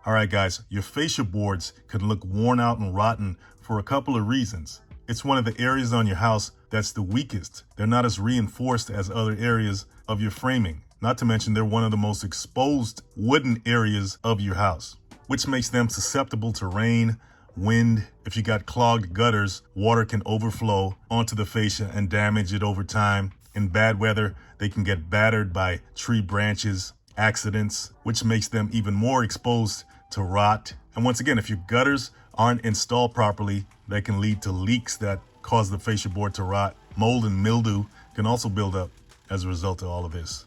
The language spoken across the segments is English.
All right, guys, your fascia boards can look worn out and rotten for a couple of reasons. It's one of the areas on your house that's the weakest. They're not as reinforced as other areas of your framing. Not to mention they're one of the most exposed wooden areas of your house, which makes them susceptible to rain, wind. If you got clogged gutters, water can overflow onto the fascia and damage it over time. In bad weather, they can get battered by tree branches, accidents, which makes them even more exposed to rot. And once again, if your gutters aren't installed properly, they can lead to leaks that cause the fascia board to rot. Mold and mildew can also build up as a result of all of this.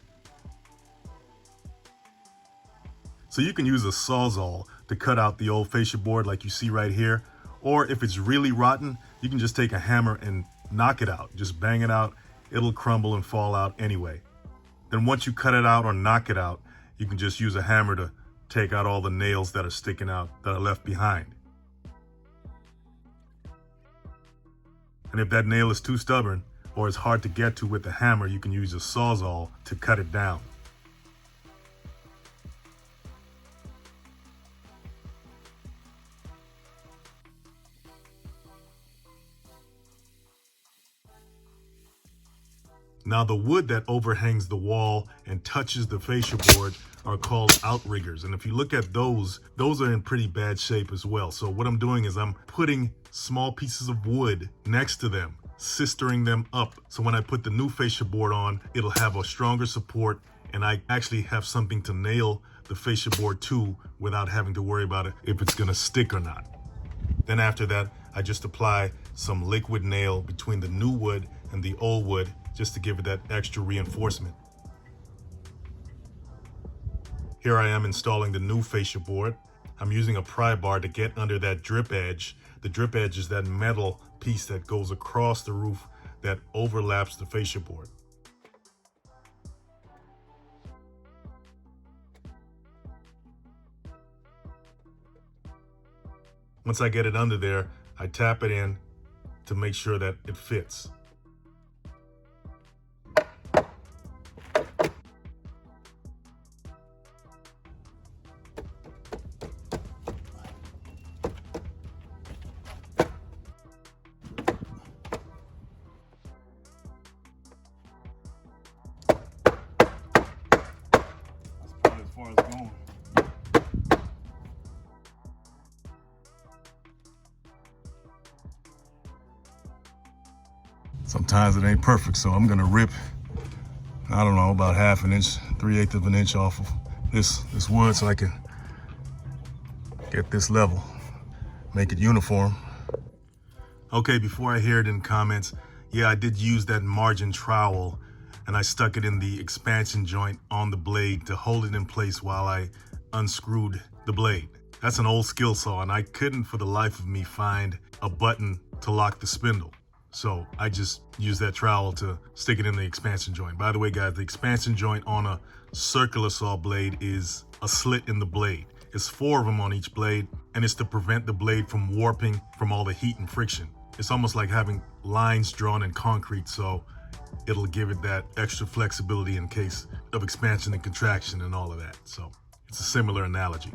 So you can use a Sawzall to cut out the old fascia board like you see right here. Or if it's really rotten, you can just take a hammer and knock it out. Just bang it out. It'll crumble and fall out anyway. Then once you cut it out or knock it out, you can just use a hammer to take out all the nails that are sticking out that are left behind. And if that nail is too stubborn or it's hard to get to with the hammer, you can use a Sawzall to cut it down. Now the wood that overhangs the wall and touches the fascia board are called outriggers. And if you look at those are in pretty bad shape as well. So what I'm doing is I'm putting small pieces of wood next to them, sistering them up. So when I put the new fascia board on, it'll have a stronger support and I actually have something to nail the fascia board to without having to worry about it if it's gonna stick or not. Then after that, I just apply some liquid nail between the new wood and the old wood just to give it that extra reinforcement. Here I am installing the new fascia board. I'm using a pry bar to get under that drip edge. The drip edge is that metal piece that goes across the roof that overlaps the fascia board. Once I get it under there, I tap it in to make sure that it fits. Sometimes it ain't perfect, so I'm gonna rip, I don't know, about half an inch, 3/8 of an inch off of this wood so I can get this level, make it uniform. Okay, before I hear it in comments, yeah, I did use that margin trowel and I stuck it in the expansion joint on the blade to hold it in place while I unscrewed the blade. That's an old skill saw and I couldn't for the life of me find a button to lock the spindle. So I just use that trowel to stick it in the expansion joint. By the way, guys, the expansion joint on a circular saw blade is a slit in the blade. It's 4 of them on each blade, and it's to prevent the blade from warping from all the heat and friction. It's almost like having lines drawn in concrete, so it'll give it that extra flexibility in case of expansion and contraction and all of that. So it's a similar analogy.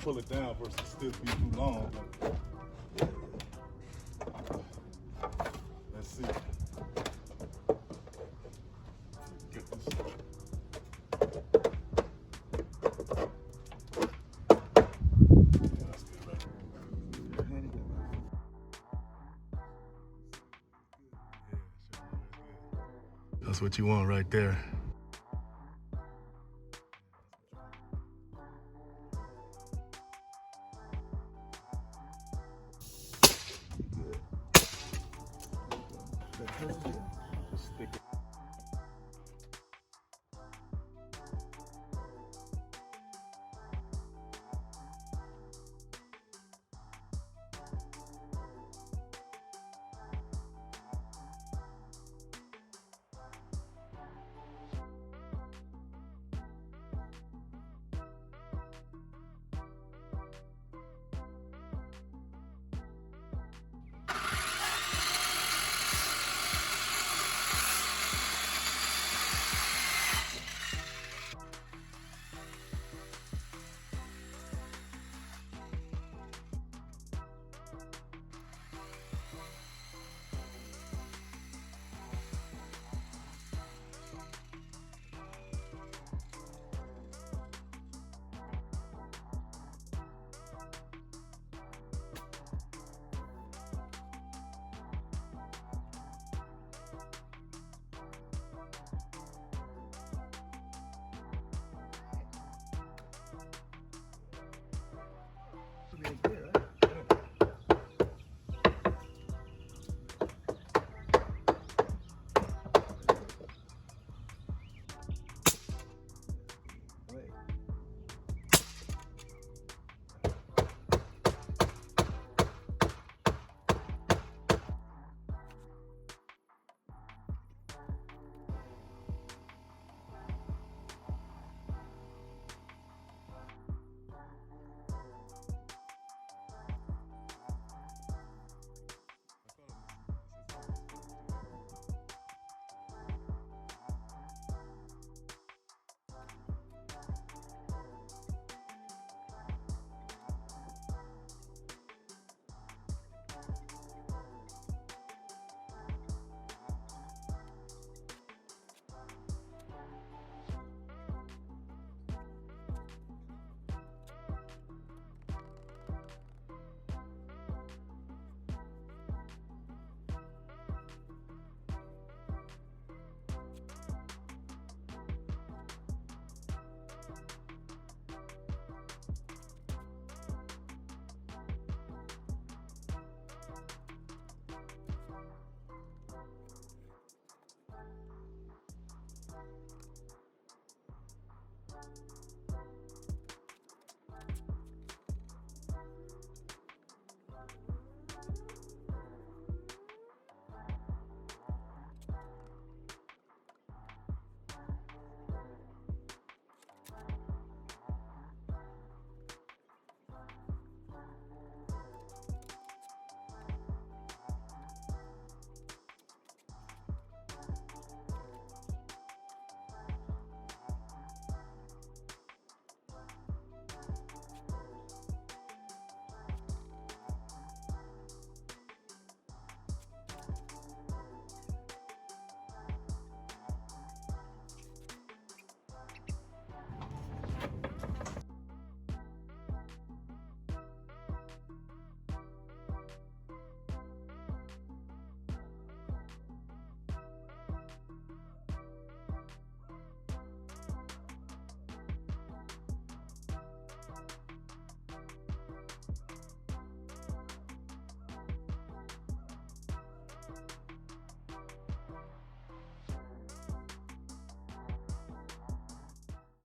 Pull it down versus still be too long. Let's see. Get this. That's what you want right there.